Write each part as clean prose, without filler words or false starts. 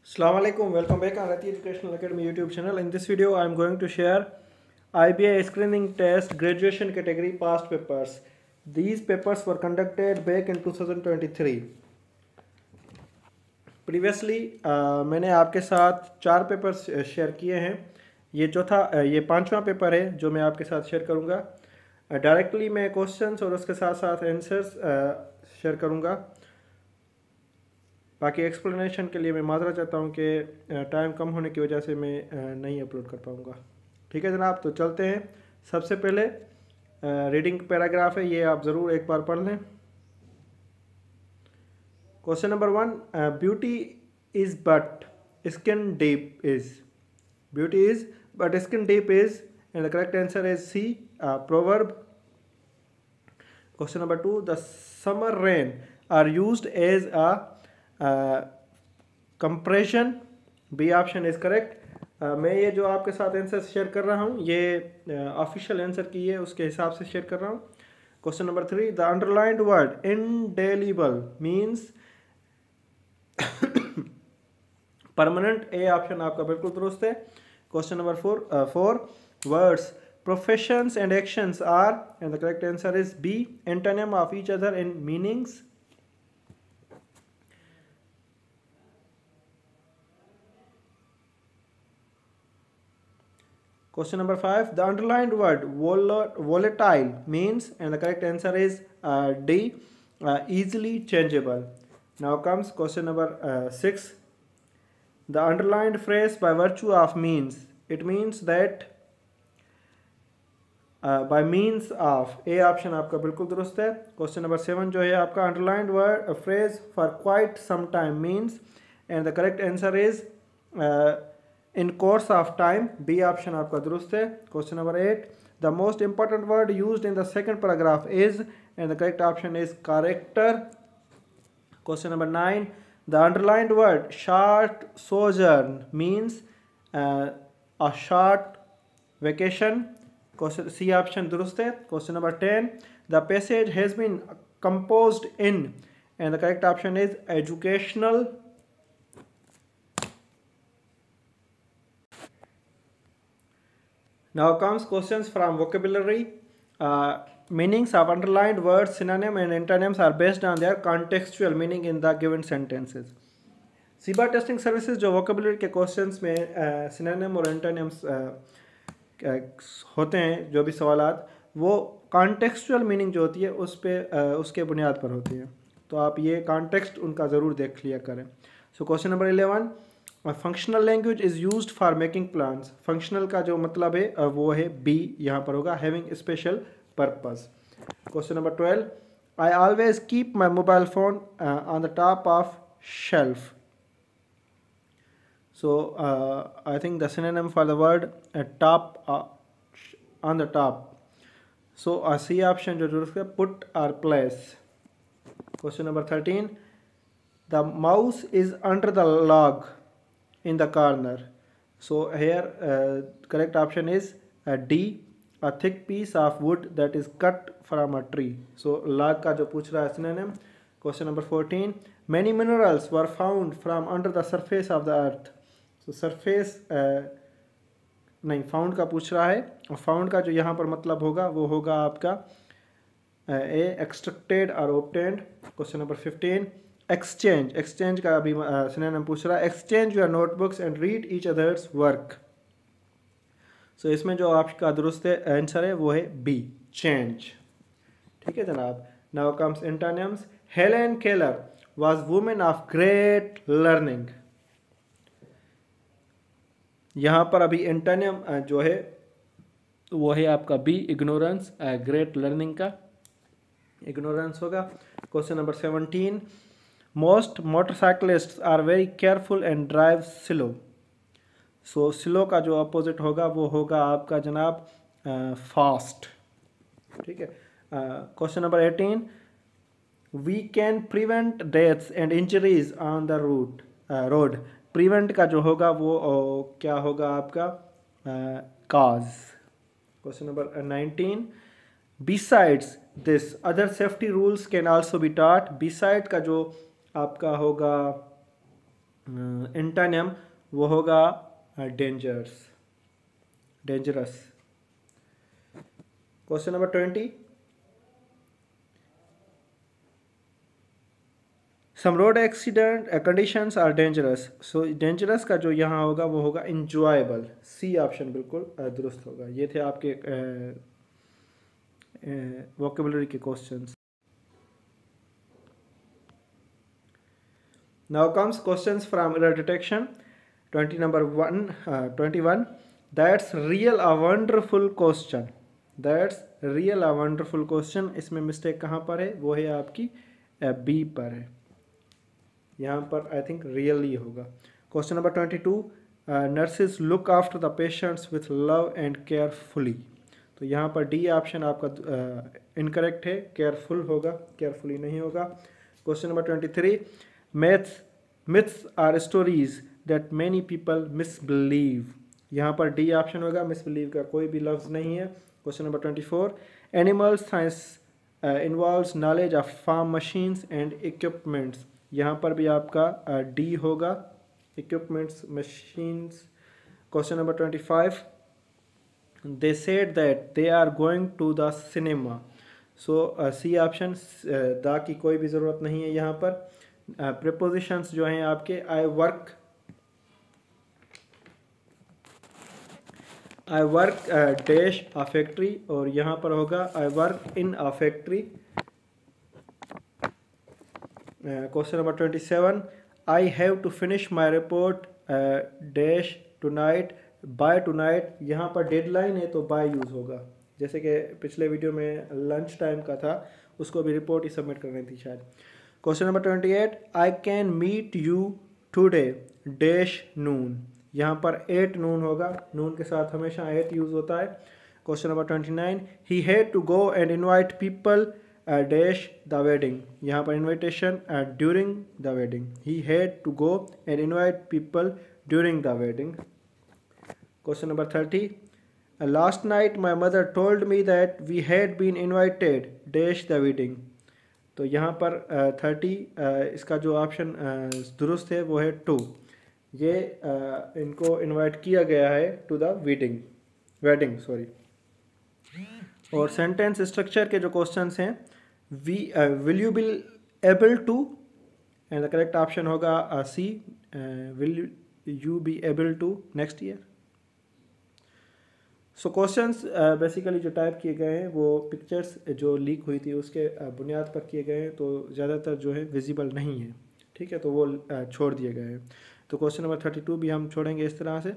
Assalamu alaikum, welcome back on Rati Educational Academy YouTube channel. In this video, I am going to share IBA screening test graduation category past papers. These papers were conducted back in 2023. Previously, मैंने आपके साथ 4 papers share किए हैं. ये पांचवा paper है जो मैं आपके साथ शेयर करूंगा. डायरेक्टली मैं क्वेश्चंस और उसके साथ साथ आंसर्स शेयर करूंगा. बाकी एक्सप्लेनेशन के लिए मैं माजरा चाहता हूँ कि टाइम कम होने की वजह से मैं नहीं अपलोड कर पाऊँगा. ठीक है जनाब, तो चलते हैं. सबसे पहले रीडिंग पैराग्राफ है, ये आप ज़रूर एक बार पढ़ लें. Question number 1, beauty is but skin deep is. Beauty is but skin deep is and the correct answer is C, proverb. Question number 2, the summer rain are used as a compression. B option is correct. मैं ये जो आपके साथ answer share कर रहा हूँ ये official answer की है, उसके हिसाब से शेयर कर रहा हूँ. Question number 3, the underlined word indelible means permanent. A option आपका बिल्कुल दुरुस्त है. Question number 4, words professions and actions are and the correct answer is B, antonym of each other in meanings. Question number 5, the underlined word volatile means and the correct answer is D, easily changeable. Now comes question number 6, the underlined phrase by virtue of means. It means that by means of. A option आपका बिल्कुल दुरुस्त है. Question number 7 जो है आपका underlined word phrase for quite some time means and the correct answer is in course of time. B option आपका दुरुस्त है. Question number 8, the most important word used in the second paragraph is and the correct option is character. Question number 9, the underlined word short sojourn means a short vacation. Question C option दुरुस्त है. Question number 10, the passage has been composed in and the correct option is educational. Now comes questions from vocabulary. Meanings of underlined words, synonym and antonyms are based on their contextual meaning in the given sentences. सीबा testing services जो vocabulary के questions में synonym और antonyms होते हैं, जो भी सवालात, वो कॉन्टेक्सचुअल मीनिंग जो होती है उस पे उसके बुनियाद पर होती है. तो आप ये कॉन्टेक्स्ट उनका ज़रूर देख लिया करें. So question number 11, functional language is used for making plans. Functional का जो मतलब है वो है बी यहाँ पर होगा, having special purpose. Question number 12, I always keep my mobile phone on the top of shelf. So I think the synonym for the word top, on the top. So C option जो दुरुस्त है, put or place. Question number 13, the mouse is under the log in the corner. So here correct option is D, a thick piece of wood that is cut from a tree. So log का जो पूछ रहा है synonym. Question number 14, many minerals were found from under the surface of the earth. तो surface नहीं, found का पूछ रहा है, और फाउंड का जो यहाँ पर मतलब होगा वो होगा आपका ए, एक्सट्रैक्टेड और obtained. Question number 15, exchange. Exchange का अभी सिनोनिम पूछ रहा है, exchange your notebooks and read each others work. So इसमें जो आपका दुरुस्त आंसर है वो है बी, चेंज. ठीक है जनाब. Now comes antonyms. Helen Keller was women of great learning. यहाँ पर अभी एंटोनिम जो है वो है आपका बी, इग्नोरेंस. ग्रेट लर्निंग का इग्नोरेंस होगा. Question number 17, most motorcyclists are very careful and drive slow. So slow का जो अपोजिट होगा वो होगा आपका जनाब फास्ट. ठीक है. Question number 18, we can prevent deaths and injuries on the road. Prevent का जो होगा वो क्या होगा आपका cause. Question number 19, besides this other safety rules can also be taught. Beside का जो आपका होगा एंटोनिम वो होगा dangerous, dangerous. Question number 20, some road accident conditions are dangerous. So dangerous का जो यहाँ होगा वो होगा इंजॉयबल। सी ऑप्शन बिल्कुल दुरुस्त होगा। ये थे आपके वोकेबलरी के questions. Now comes questions from error detection. 21, that's real a wonderful question. That's real a wonderful question. इसमें मिस्टेक कहाँ पर है? वो है आपकी बी पर है। यहाँ पर आई थिंक रियली होगा। Question number 22, nurses look after the patients with love and carefully. तो यहाँ पर डी ऑप्शन आपका इनकरेक्ट है, केयरफुल होगा, केयरफुली नहीं होगा। Question number 23, myths are stories that many people misbelieve. यहाँ पर डी ऑप्शन होगा, मिसबिलीव का कोई भी लफ्ज़ नहीं है। Question number 24, animal science involves knowledge of farm machines and equipments. यहाँ पर भी आपका डी होगा, equipments, machines. Question number 25, they said that they are going to the cinema. So C option, the की कोई भी ज़रूरत नहीं है यहाँ पर। प्रीपोजिशंस जो हैं आपके, I work dash a factory, और यहाँ पर होगा I work in a factory. Question number 27, I have to finish my report dash tonight, by tonight. यहाँ पर डेडलाइन है तो बाय यूज़ होगा। जैसे कि पिछले वीडियो में लंच टाइम का था, उसको भी रिपोर्ट ही सबमिट करनी थी शायद। Question number 28, I can meet you today dash noon. यहाँ पर 8 नून होगा, नून के साथ हमेशा 8 यूज़ होता है। Question number 29, he had to go and invite people dash the wedding. यहाँ पर invitation during the wedding, he had to go and invite people during the wedding. Question number 30, last night my mother told me that we had been invited dash the wedding. तो यहाँ पर 30 इसका जो option दुरुस्त है वो है 2। ये इनको इनवाइट किया गया है टू द वेडिंग सॉरी। और सेंटेंस स्ट्रक्चर के जो क्वेश्चंस हैं, will you be able to, and the correct option होगा C, will you be able to next year. So questions basically जो टाइप किए गए हैं वो पिक्चर्स जो लीक हुई थी उसके बुनियाद पर किए गए हैं, तो ज़्यादातर जो है विजिबल नहीं है, ठीक है, तो वो छोड़ दिए गए हैं। तो क्वेश्चन नंबर 32 भी हम छोड़ेंगे इस तरह से।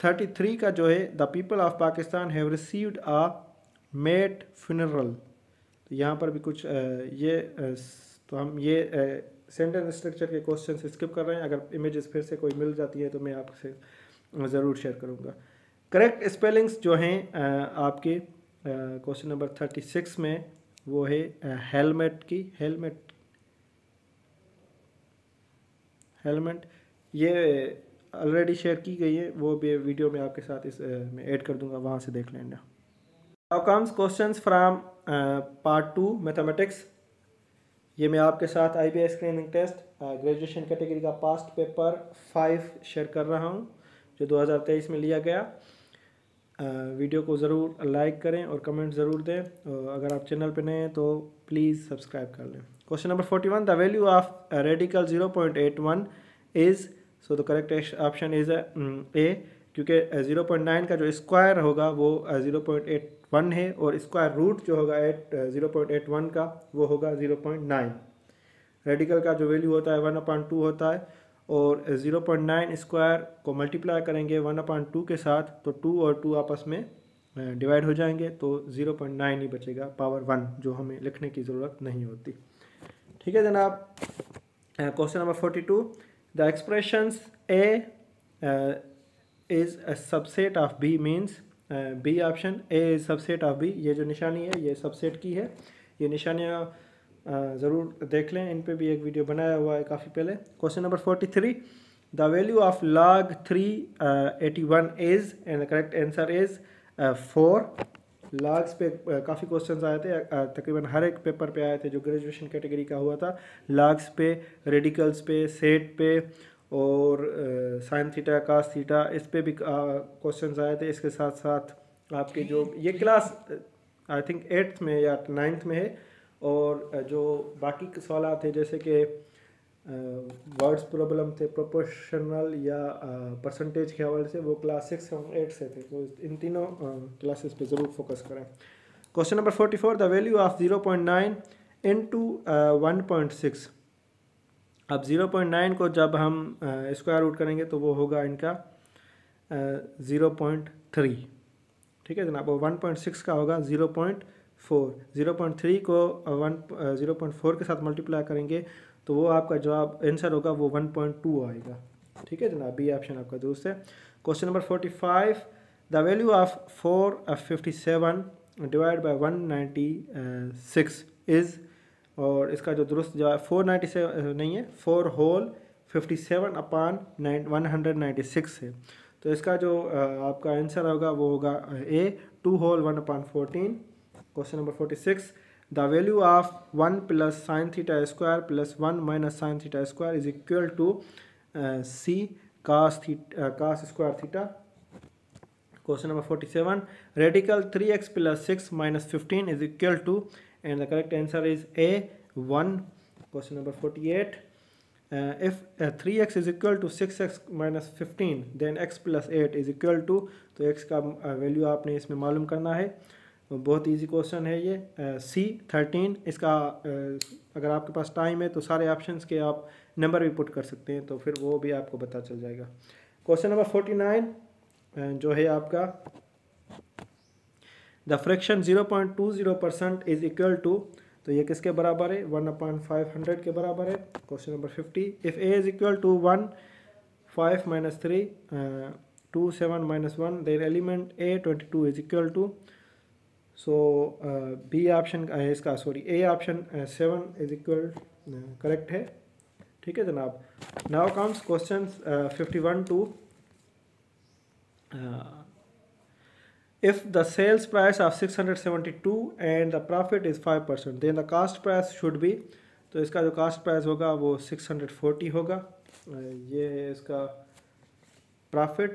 33 का जो है, the people of Pakistan have received a mate funeral. तो यहाँ पर भी कुछ तो हम ये सेंटेंस स्ट्रक्चर के क्वेश्चन स्किप कर रहे हैं। अगर इमेजेस फिर से कोई मिल जाती है तो मैं आपसे ज़रूर शेयर करूँगा। करेक्ट स्पेलिंग्स जो हैं आपके क्वेश्चन नंबर 36 में वो है हेलमेट की, हेलमेट ये ऑलरेडी शेयर की गई है, वो भी वीडियो में आपके साथ इस में ऐड कर दूंगा, वहाँ से देख लेना। Now comes questions from part 2 mathematics. ये मैं आपके साथ IBI screening test graduation category का पास्ट पेपर 5 शेयर कर रहा हूँ, जो 2023 में लिया गया। वीडियो को ज़रूर लाइक करें और कमेंट ज़रूर दें। अगर आप चैनल पे नए हैं तो प्लीज़ सब्सक्राइब कर लें। Question number 41, the value of radical 0.81 is. So the correct option is a, क्योंकि 0.9 का जो स्क्वायर होगा वो 0.81 है, और स्क्वायर रूट जो होगा 0.81 का वो होगा 0.9। रेडिकल का जो वैल्यू होता है 1/2 होता है, और 0.9 स्क्वायर को मल्टीप्लाई करेंगे 1/2 के साथ, तो 2 और 2 आपस में डिवाइड हो जाएंगे, तो 0.9 ही बचेगा, पावर 1, जो हमें लिखने की ज़रूरत नहीं होती। ठीक है जनाब। Question number 42, the expressions A is a subset of B means. B option, A is subset of B. ये जो निशानी है ये सबसेट की है। ये निशानियाँ ज़रूर देख लें, इन पे भी एक वीडियो बनाया हुआ है काफ़ी पहले। Question number 43, the value of log 381 is, and the correct answer is 4। Logs पे काफ़ी क्वेश्चंस आए थे, तकरीबन हर एक पेपर पे आए थे जो ग्रेजुएशन कैटेगरी का हुआ था। लॉग्स पे, रेडिकल्स पे, सेट पे और साइन थीटा कास थीटा, इस पे भी क्वेश्चंस आए थे। इसके साथ साथ आपके जो ये क्लास आई थिंक 8th में या 9th में है, और जो बाकी के सवाल थे जैसे कि वर्ड्स प्रॉब्लम थे प्रोपोर्शनल या परसेंटेज के हवाले से, वो क्लास 6 और 8 से थे। तो इन तीनों क्लासेस पे ज़रूर फोकस करें। Question number 44, the value of 0.9 into 1.6। अब 0.9 को जब हम स्क्वायर रूट करेंगे तो वो होगा इनका 0.3, ठीक है जनाब। वो 1.6 का होगा 0.4, 0.3 को 0.4 के साथ मल्टीप्लाई करेंगे तो वो आपका जवाब आंसर होगा वो 1.2 आएगा, ठीक है जनाब। बी ऑप्शन आपका दुरुस्त है। Question number 45, the value of 457 divide by 196 is, और इसका जो दुरुस्त जवाब 497 नहीं है, 4 होल 57 अपान 196 है। तो इसका जो आपका आंसर होगा वो होगा A 2 whole 1 upon 14। Question number 46, the value of 1 plus sine theta square plus 1 minus sine theta square is equal to C cos square theta. Question number 47, radical 3x plus 6 minus 15 is equal to, and the correct answer is A 1. Question number 48, if 3x is equal to 6x minus 15 then x plus 8 is equal to, तो x का value आपने इसमें मालूम करना है। बहुत easy question है ये। C 13, इसका अगर आपके पास टाइम है तो सारे ऑप्शंस के आप नंबर भी पुट कर सकते हैं, तो फिर वो भी आपको पता चल जाएगा। क्वेश्चन नंबर 49 जो है आपका, the fraction 0.20% is equal to, तो ये किसके बराबर है, 1/500 के बराबर है। Question number 50, if A is equal to 1 5 minus 3 2 7 minus 1 their element A 22 is equal to, so B option इसका sorry A option 7 is equal correct है, ठीक है जनाब। Now comes question 51 to, if the sales price of 672 and the profit is 5%, then the cost price should be, तो इसका जो cost price होगा वो 640 होगा। ये इसका profit,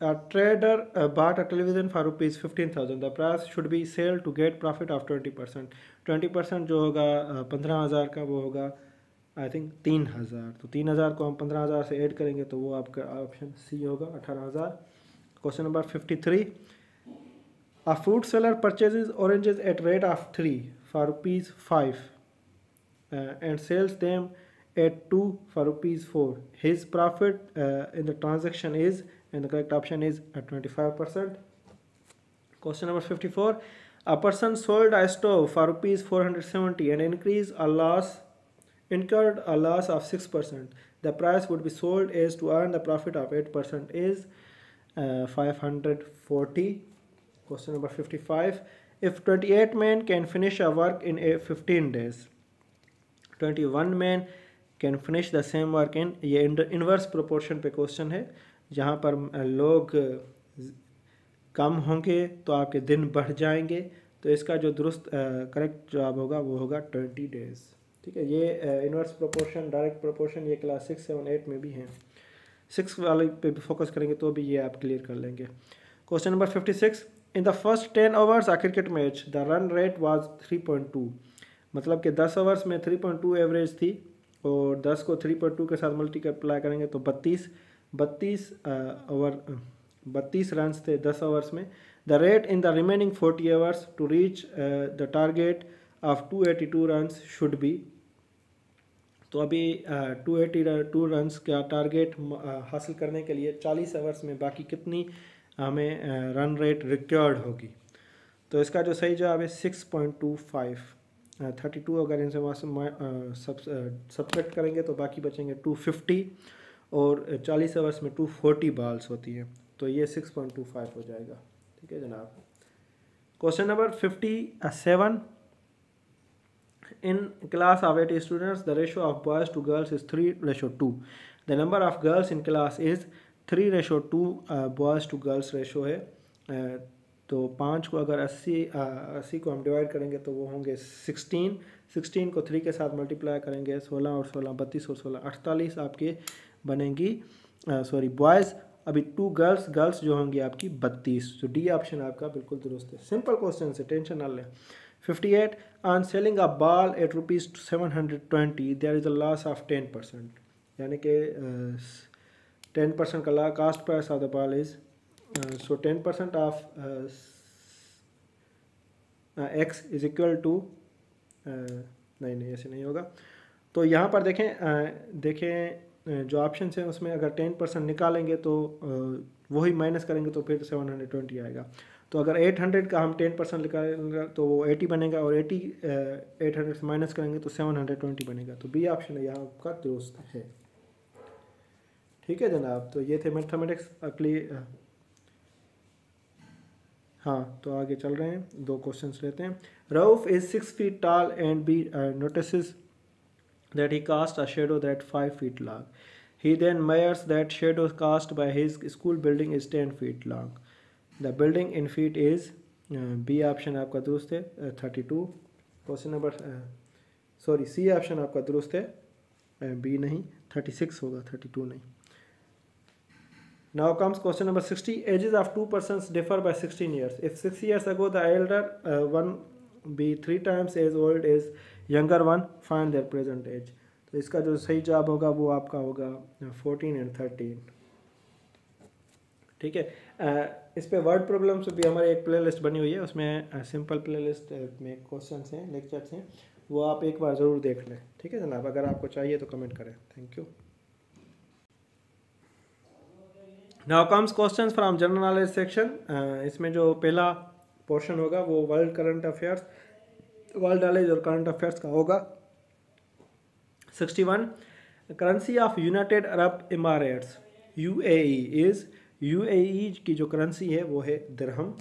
a trader bought a television for rupees 15,000, the price should be sale to get profit of 20%। 20% जो होगा 15,000 का वो होगा आई थिंक 3,000, तो 3,000 को हम 15,000 से ऐड करेंगे तो वो आपका ऑप्शन सी होगा 18,000। Question number 53, a fruit seller purchases oranges at rate of 3 for rupees 5 and sells them at 2 for rupees 4. His profit in the transaction is, and the correct option is at 25%. Question number 54, a person sold a stove for rupees 470 and incurred a loss of 6%. The price would be sold as to earn the profit of 8% is 540. Question number 55, if 28 men can finish a work in 15 days, 21 men can finish the same work in, ये inverse proportion पे question है, जहाँ पर लोग कम होंगे तो आपके दिन बढ़ जाएंगे, तो इसका जो दुरुस्त करेक्ट जवाब होगा वो होगा 20 डेज, ठीक है। ये इनवर्स प्रोपोर्शन, डायरेक्ट प्रोपोर्शन ये क्लास 6 7 8 में भी हैं, 6 वाले पे भी फोकस करेंगे तो भी ये आप क्लियर कर लेंगे। Question number 56, in the first 10 overs a cricket match the run rate was 3.2, मतलब कि 10 ओवर्स में 3.2 एवरेज थी, और 10 को 3.2 के साथ मल्टीप्लाई करेंगे तो 32 रन थे 10 ओवर्स में। The rate in the remaining 40 overs to reach the target of 282 run should be, तो अभी 282 रन्स का टारगेट हासिल करने के लिए 40 ओवर्स में बाकी कितनी हमें रन रेट रिक्वायर्ड होगी, तो इसका जो सही जवाब है 6.25। 32 अगर इनसे सब्ट्रैक्ट करेंगे तो बाकी बचेंगे 250, और 40 ओवर्स में 240 बॉल्स होती हैं, तो ये 6.25 हो जाएगा, ठीक है जनाब। Question number 57, in class of 80 students the ratio of boys to girls is 3:2, the number of girls in class is 3:2 boys to girls ratio है, तो 5 को अगर 80 को हम डिवाइड करेंगे तो वो होंगे 16, 16 को 3 के साथ मल्टीप्लाई करेंगे, 16 और 16 32 और 16 48 आपके बनेंगी, सॉरी बॉयज़। अभी 2 गर्ल्स जो होंगी आपकी 32। तो डी ऑप्शन आपका बिल्कुल दुरुस्त है। सिंपल क्वेश्चन से, टेंशन ना लें। 58 on selling a ball at ₹720 there is a loss of 10%, यानी कि 10% का cost price of the ball is, so 10% of x is equal to, नहीं ऐसे नहीं होगा। तो यहाँ पर देखें जो ऑप्शन है उसमें अगर 10% निकालेंगे तो वही माइनस करेंगे तो फिर 720 आएगा। तो अगर 800 का हम 10% निकालेंगे तो वो 80 बनेगा, और 80 800 से माइनस करेंगे तो 720 बनेगा। तो बी ऑप्शन है यहाँ आपका दुरुस्त है। ठीक है जनाब, तो ये थे मैथमेटिक्स। अगली हाँ, तो आगे चल रहे हैं, 2 क्वेश्चंस लेते हैं। Rauf is 6 feet tall and B notices that he cast a shadow that 5 feet long. He then measures that shadow cast by his school building is 10 feet long. The building in feet is B option आपका दुरुस्त है 32। Question number sorry C option आपका दुरुस्त है, B नहीं 36 होगा, 32 नहीं। Now comes question number 60. Ages of 2 persons differ by 16 years. If 6 years ago the elder one be 3 times as old as younger one, find their present age. तो इसका जो सही जवाब होगा वो आपका होगा 14 and 13। ठीक है, इस पे वर्ड प्रॉब्लम्स भी हमारी एक प्लेलिस्ट बनी हुई है, उसमें सिंपल प्लेलिस्ट में क्वेश्चंस हैं, लेक्चर्स हैं, वो आप एक बार ज़रूर देख लें। ठीक है जनाब, अगर आपको चाहिए तो कमेंट करें। Thank you. Now comes questions from general knowledge section. इसमें जो पहला पोर्शन होगा वो world current affairs, world knowledge और करंट अफेयर्स का होगा। 61 currency of United Arab Emirates UAE is, UAE की जो करेंसी है वो है dirham,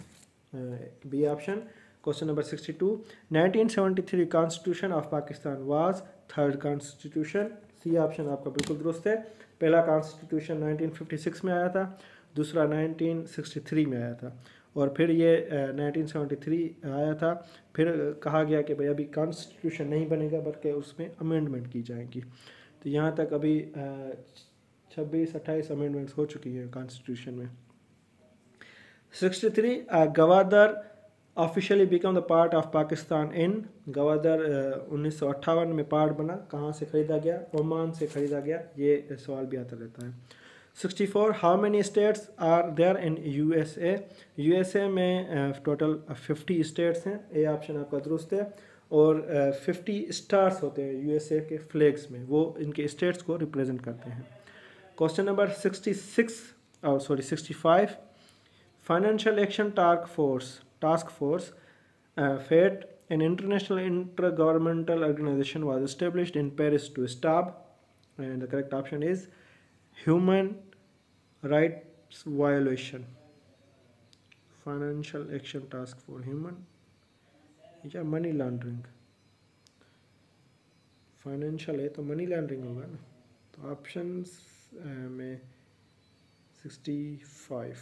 B option. Question number 62 1973 constitution of Pakistan was third constitution, C option आपका बिल्कुल दुरुस्त है। पहला कॉन्स्टिट्यूशन 1956 में आया था, दूसरा 1963 में आया था, और फिर ये 1973 आया था। फिर कहा गया कि भाई अभी कॉन्स्टिट्यूशन नहीं बनेगा बल्कि उसमें अमेंडमेंट की जाएंगी। तो यहाँ तक अभी 26-28 अमेंडमेंट्स हो चुकी हैं कॉन्स्टिट्यूशन में। 63 Gwadar officially become the part of Pakistan in, Gwadar 1958 में पार्ट बना, कहाँ से ख़रीदा गया? ओमान से ख़रीदा गया, ये सवाल भी आता रहता है। 64 how many states are there in USA, USA में टोटल 50 स्टेट्स हैं, ए ऑप्शन आपका दुरुस्त है। और 50 स्टार्स होते हैं USA के फ्लैग्स में, वो इनके स्टेट्स को रिप्रेजेंट करते हैं। Question number 65 financial action task force FATE, an international intergovernmental organization, was established in Paris to stop, and the correct option is human rights violation. Financial action task force, human या money laundering, financial है तो money laundering होगा ना। तो options में 65,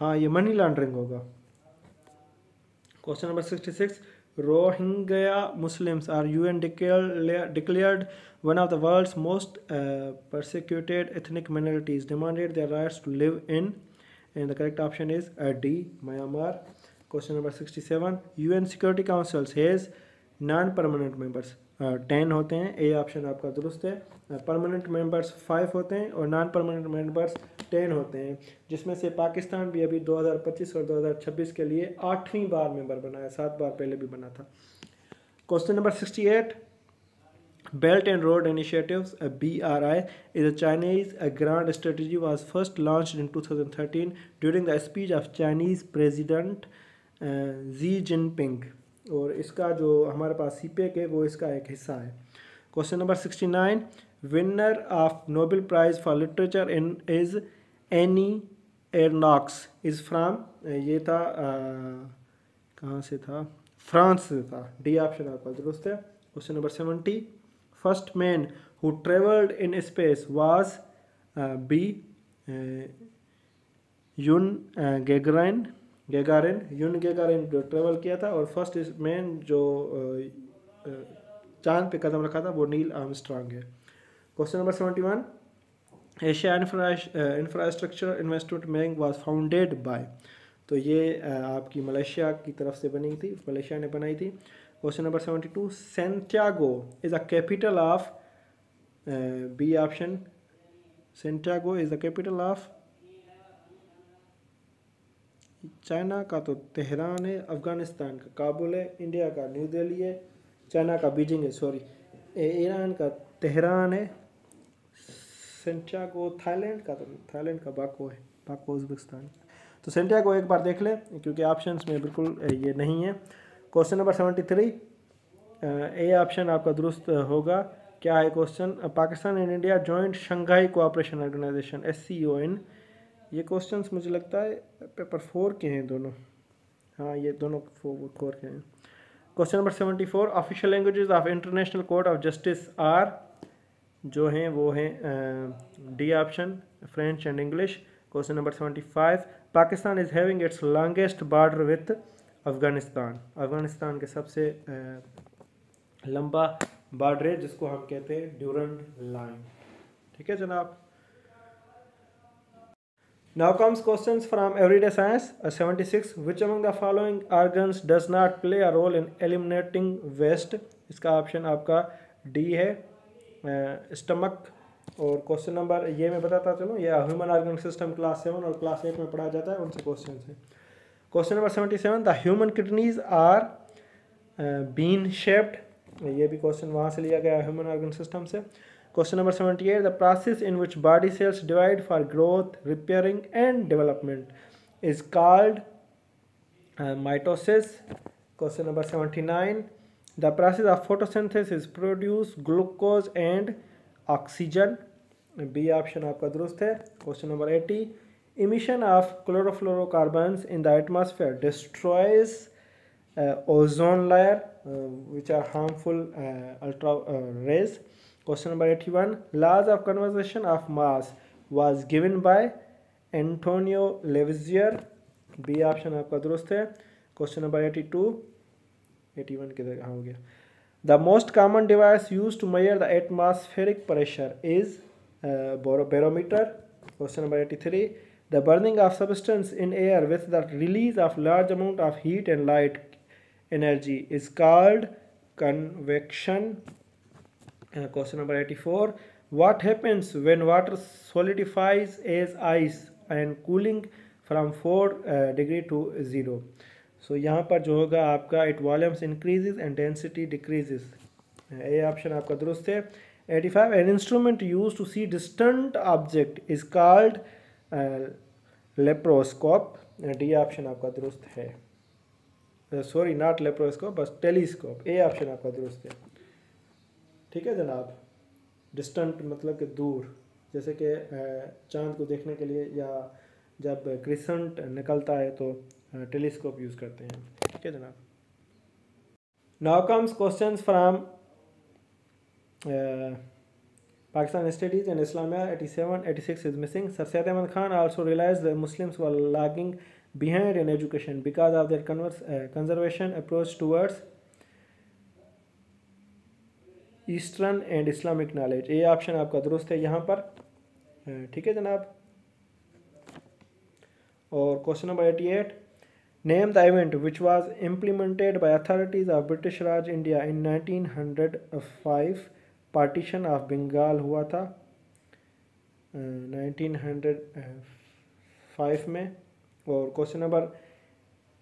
हाँ ये money laundering होगा। Question number 66 Rohingya Muslims are UN declared one of the world's most persecuted ethnic minorities, demanded their rights to live in, and the correct option is D, Myanmar. Question number 67 UN Security Council has non-permanent members 10 होते हैं, A option आपका दुरुस्त है। Permanent members 5 होते हैं और non permanent members 10 होते हैं, जिसमें से पाकिस्तान भी अभी 2025 और 2026 के लिए 8वीं बार मेंबर बना है, 7 बार पहले भी बना था। Question number 68 Belt and Road Initiatives BRI is a Chinese grand strategy was first launched in 2013 during the speech of Chinese President Xi Jinping, और इसका जो हमारे पास CPEC है वो इसका एक हिस्सा है। Question number 69 winner of Nobel prize for literature in is Annie Ernaux is from, ये था कहाँ से था? फ्रांस से था, डी ऑप्शन आपका दुरुस्त है। Question number 70 first man who travelled in space was बी यून गैगराइन, यून गेगारिन जो ट्रेवल किया था, और फर्स्ट मैन जो चांद पे कदम रखा था वो नील आर्मस्ट्रांग है। Question number 71, Asia infrastructure investment bank was founded by, तो ये आपकी मलेशिया की तरफ से बनी थी, मलेशिया ने बनाई थी। Question number 72, Santiago is a capital of, B option, Santiago is the capital of, China का तो तेहरान है, अफगानिस्तान का काबुल है, इंडिया का न्यू दिल्ली है, चाइना का बीजिंग है, सॉरी ईरान का तेहरान है, सेंटियागो थाईलैंड का, तो थाईलैंड का बाको है, बाको उज्बेकिस्तान। तो सेंटियागो एक बार देख ले क्योंकि ऑप्शंस में बिल्कुल ये नहीं है। क्वेश्चन नंबर 73, ए ऑप्शन आपका दुरुस्त होगा। क्या है question? Pakistan and India joint Shanghai cooperation organization SCON, ये क्वेश्चंस मुझे लगता है पेपर 4 के हैं दोनों, हाँ ये दोनों 4 के हैं। Question number 74, official languages of international court of justice are, जो हैं वो हैं D option, French and English. Question number 75, Pakistan is having its longest border with Afghanistan, Afghanistan के सबसे लंबा बॉर्डर है जिसको हम कहते हैं ड्यूरंड लाइन। ठीक है जनाब। Now comes questions from everyday science. 76, which among the following organs does not play a role in eliminating waste? इसका ऑप्शन आपका डी है, स्टमक। और क्वेश्चन नंबर ये मैं बताता चलूँ, ये ह्यूमन ऑर्गन सिस्टम क्लास 7 और क्लास 8 में पढ़ाया जाता है, उनसे क्वेश्चन है। Question number 77, the human kidneys are bean shaped, ये भी क्वेश्चन वहाँ से लिया गया ह्यूमन ऑर्गन सिस्टम से। Question number 78, the process in which body cells divide for growth, repairing and development is called mitosis. Question number 79, the process of photosynthesis produce glucose and oxygen, B option आपका दुरुस्त है। Question number 80, emission of chlorofluorocarbons in the atmosphere destroys ozone layer, which are harmful ultra rays. Question number 81, laws of conservation of mass was given by Antonio Lavoisier, B option आपका दुरुस्त है। Question number 81 किधर हो गया? The most common device used to measure the atmospheric pressure is barometer. Question number 83, the burning of substance in air with the release of large amount of heat and light energy is called convection. Question number 84, what happens when water solidifies as ice and cooling from 4 degree to 0? So यहाँ पर जो होगा आपका it volumes increases and density decreases, ये option आपका दुरुस्त है। 85, an instrument used to see distant object is called laparoscope, D option आपका दुरुस्त है, सॉरी नॉट लेप्रोस्कोप, बस टेलीस्कोप, ए ऑप्शन आपका दुरुस्त है। ठीक है जनाब। डिस्टेंट मतलब कि दूर, जैसे कि चांद को देखने के लिए या जब क्रिसेंट निकलता है तो टेलीस्कोप यूज़ करते हैं। ठीक है जनाब। Now comes questions from Pakistan Studies and Islamia. 87, 86 is missing. Sir Syed Ahmad Khan also realized that Muslims were lagging behind in education because of their conservation approach towards eastern and Islamic knowledge, ये option आपका दुरुस्त है यहाँ पर। ठीक है जनाब। और question number 88, name the event which was implemented by authorities of British Raj India in 1905, partition of Bengal हुआ था 1905 में। और question number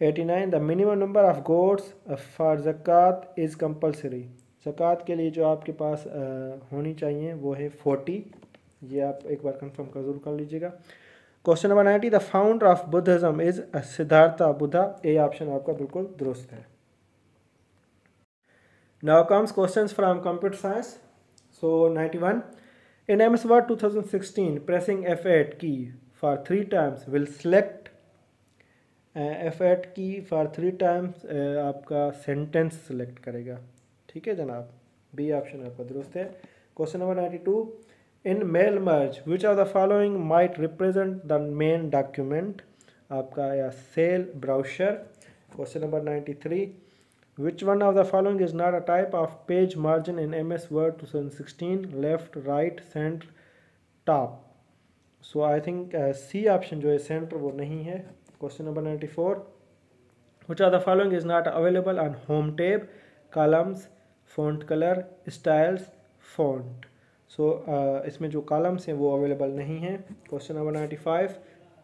89, the minimum number of goats for zakat is compulsory, ज़कात के लिए जो आपके पास होनी चाहिए वो है 40, ये आप एक बार कंफर्म जरूर कर लीजिएगा। Question number 90, the founder of Buddhism is Siddhartha Buddha, A option आपका बिल्कुल दुरुस्त है। Now comes questions from computer science. So 91, इन MS Word 2016 pressing F8 key for 3 times will select, F8 key for 3 times आपका सेंटेंस सेलेक्ट करेगा। ठीक है जनाब, बी ऑप्शन आपका दुरुस्त है। Question number 92, in mail merge which of the following might represent the main document, आपका या sale brochure. Question number 93, which one of the following is not a type of page margin in MS Word 2016? Left, right, center, top. So I think C option जो है centre वो नहीं है। Question number 94, which of the following is not available on home tab? Columns, font color, styles, font. सो इसमें जो columns हैं वो available नहीं हैं। Question number 95,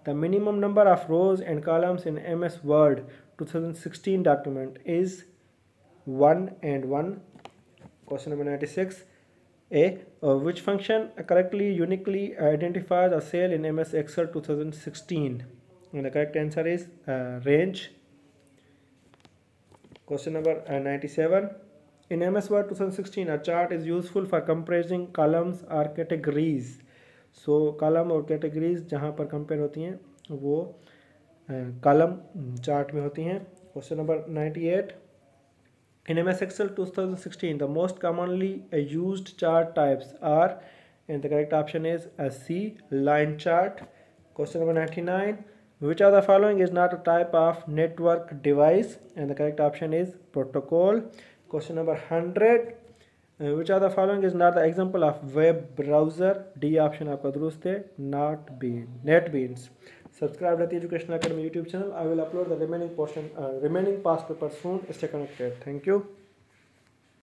the minimum number of rose and columns in MS Word 2016 document is 1 and 1. Question number 96, A. Which function correctly uniquely identifies a cell in MS Excel 2016? And the correct answer is range. Question number 97. In MS Word 2016, a chart is useful for comprising columns or categories. So column और categories जहाँ पर compare होती हैं वो column chart में होती हैं। Question number 98. In MS Excel 2016, the most commonly used chart types are, and the correct option is C, line chart. Question number 99, which of the following is not a type of network device? And the correct option is protocol. Question number 100, which of the following is not the example of web browser? D option आपका दुरुस्त है, not bean, NetBeans. Subscribe to the Educational Academy YouTube channel. I will upload the remaining past papers soon. Stay connected. Thank you.